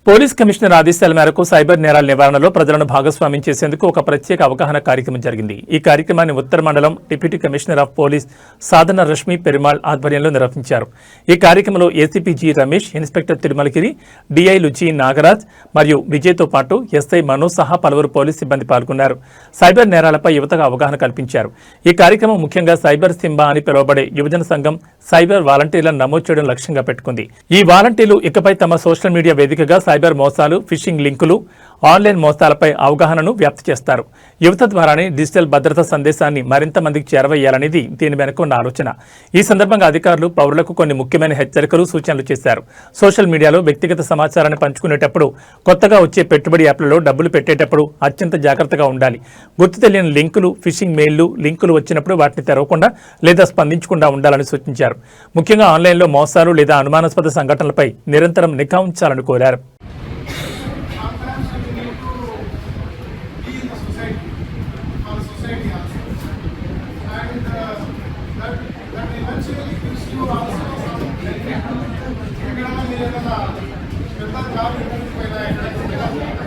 Police commissioner ఆదేశాల మేరకు cyber నేరాల నివారణలో ప్రజలను భాగస్వామ్యం చేసేందుకు ఒక ప్రత్యేక అవగాహన కార్యక్రమం జరిగింది. ఈ కార్యక్రమాన్ని ఉత్తర మండలం deputy commissioner of police Sadhana Rashmi Perumal ఆధ్వర్యంలో నిర్వహించారు. ఈ కార్యక్రమంలో ACP G Ramesh, inspector Tirumalagiri, డిఐలు జి నాగరాజ్ మరియు విజయ్తో పాటు ఎస్ఐ మనోజ్ సహా పలువురు పోలీస్ సిబ్బంది పాల్గొన్నారు. సైబర్ నేరాలపై యువతకు అవగాహన కల్పించారు. ఈ కార్యక్రమం ముఖ్యంగా సైబర్ సింబా అని పిలువబడే యువజన సంఘం సైబర్ వాలంటీర్లను నమోదు చేయడం లక్ష్యంగా పెట్టుకుంది. ఈ వాలంటీర్లు ఇకపై తమ సోషల్ మీడియా వేదికగా సైబర్ మోసాలు, ఫిషింగ్ లింకులు, ఆన్లైన్ మోసాలపై అవగాహనను వ్యాప్తి చేస్తారు. యువత ద్వారానే డిజిటల్ భద్రతా సందేశాన్ని మరింత మందికి చేరవేయాలనేది దీని వెనుక ఉన్న ఆలోచన. ఈ సందర్భంగా అధికారులు పౌరులకు కొన్ని ముఖ్యమైన హెచ్చరికలు, సూచనలు చేశారు. సోషల్ మీడియాలో వ్యక్తిగత సమాచారాన్ని పంచుకునేటప్పుడు, కొత్తగా వచ్చే పెట్టుబడి యాప్లలో డబ్బులు పెట్టేటప్పుడు అత్యంత జాగ్రత్తగా ఉండాలి. గుర్తు తెలియని లింకులు, ఫిషింగ్ మెయిల్లు, లింకులు వచ్చినప్పుడు వాటిని తెరవకుండా లేదా స్పందించకుండా ఉండాలని సూచించారు. ముఖ్యంగా ఆన్లైన్లో మోసాలు లేదా అనుమానాస్పద సంఘటనలపై నిరంతరం నిఘా ఉంచాలని కోరారు. పెద్ద